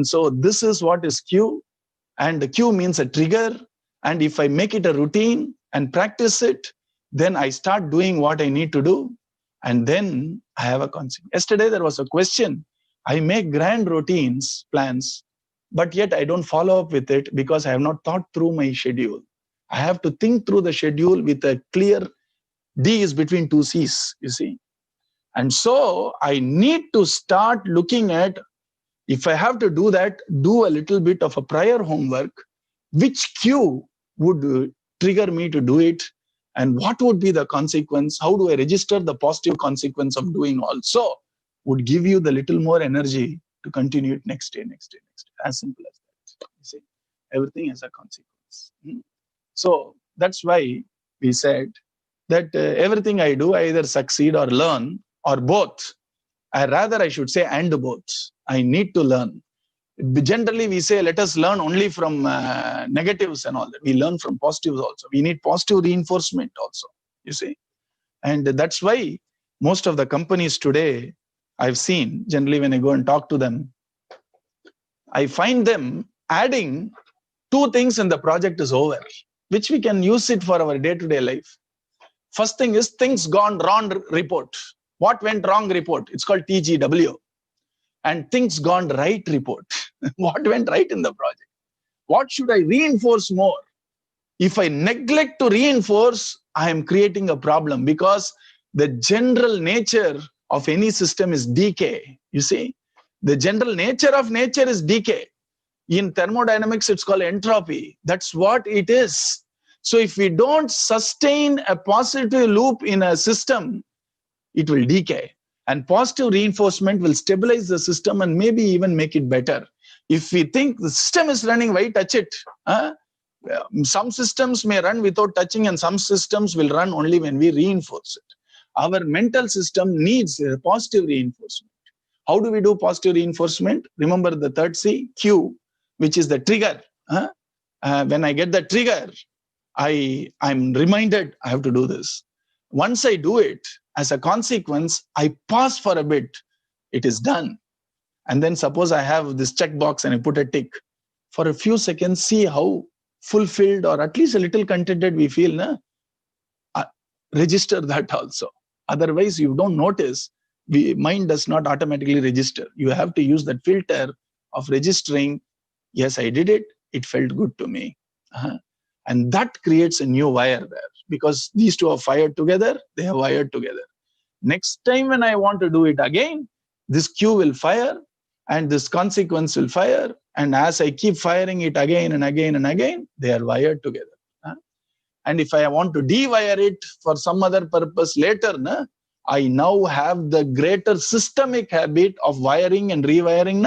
And so this is what is Q. And the Q means a trigger. And if I make it a routine and practice it, then I start doing what I need to do. And then I have a consequence. Yesterday, there was a question. I make grand routines, plans, but yet I don't follow up with it because I have not thought through my schedule. I have to think through the schedule with a clear D is between two C's, you see. And so I need to start looking at, if I have to do that, do a little bit of a prior homework, which Q would trigger me to do it, and what would be the consequence? How do I register the positive consequence of doing also? Would give you the little more energy to continue it next day, next day, next day. As simple as that. You see, everything has a consequence. So that's why we said that everything I do, I either succeed or learn or both. I should say and both. I need to learn. Generally, we say, let us learn only from negatives and all that. We learn from positives also. We need positive reinforcement also, you see. And that's why most of the companies today, I've seen, generally when I go and talk to them, I find them adding 2 things and the project is over, which we can use it for our day-to-day life. First thing is things gone wrong report. What went wrong report? It's called TGW. And things gone right report. What went right in the project? What should I reinforce more? If I neglect to reinforce, I am creating a problem, because the general nature of any system is decay. You see, the general nature of nature is decay. In thermodynamics, it's called entropy. That's what it is. So if we don't sustain a positive loop in a system, it will decay. And positive reinforcement will stabilize the system and maybe even make it better. If we think the system is running, why touch it? Some systems may run without touching, and some systems will run only when we reinforce it. Our mental system needs a positive reinforcement. How do we do positive reinforcement? Remember the third C, Q, which is the trigger. When I get the trigger, I'm reminded I have to do this. Once I do it, as a consequence, I pause for a bit. It is done. And then suppose I have this checkbox and I put a tick. For a few seconds, see how fulfilled or at least a little contented we feel. Register that also. Otherwise, you don't notice. Mind does not automatically register. You have to use that filter of registering. Yes, I did it. It felt good to me. And that creates a new wire there, because these two are fired together. They are wired together. Next time when I want to do it again, this Q will fire and this consequence will fire. And as I keep firing it again and again and again, they are wired together. And if I want to dewire it for some other purpose later, I now have the greater systemic habit of wiring and rewiring.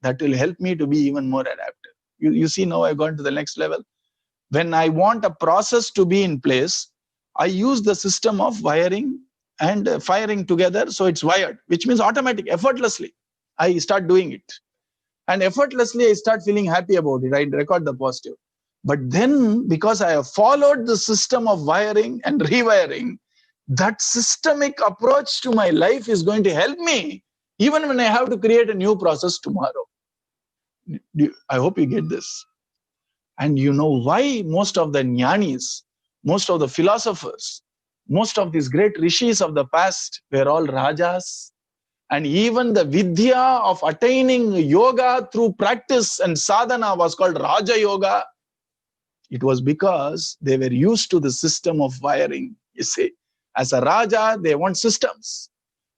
That will help me to be even more adaptive. You see, now I've gone to the next level. When I want a process to be in place, I use the system of wiring and firing together. So it's wired, which means automatic, effortlessly. I start doing it. And effortlessly, I start feeling happy about it. I record the positive. But then, because I have followed the system of wiring and rewiring, that systemic approach to my life is going to help me, even when I have to create a new process tomorrow. I hope you get this. And you know why most of the jnanis, most of the philosophers, most of these great rishis of the past were all rajas. And even the vidya of attaining yoga through practice and sadhana was called Raja Yoga. It was because they were used to the system of wiring. You see, as a Raja, they want systems.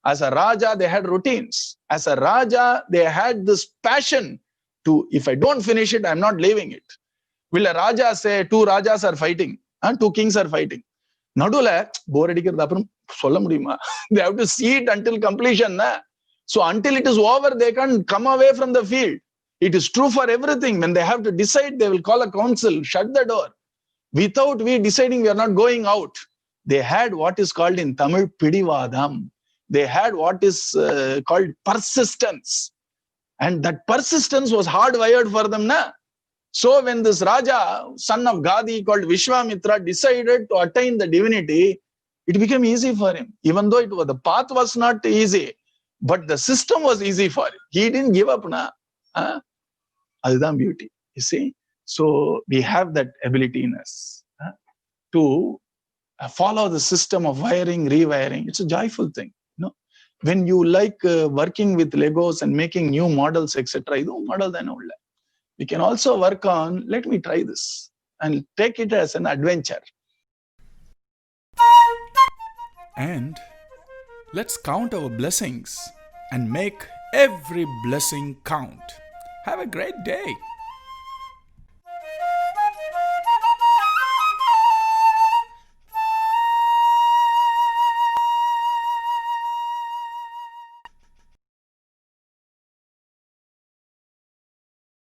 As a Raja, they had routines. As a Raja, they had this passion to, if I don't finish it, I'm not leaving it. Will a Raja say, 2 Rajas are fighting, 2 kings are fighting? Nadula, bore adikkiradhu solla mudiyuma. They have to see it until completion. So until it is over, they can't come away from the field. It is true for everything. When they have to decide, they will call a council, shut the door. Without we deciding, we are not going out. They had what is called in Tamil Pidivadam. They had what is called persistence. And that persistence was hardwired for them. So when this Raja, son of Gadi, called Vishwamitra, decided to attain the divinity, it became easy for him. Even though the path was not easy, but the system was easy for him. He didn't give up. அதுதான் beauty. You see, so we have that ability in us to follow the system of wiring, rewiring. It's a joyful thing. When you like working with Legos and making new models, etc., idu model dhaan ulla. We can also work on, let me try this and take it as an adventure. And let's count our blessings and make every blessing count. Have a great day.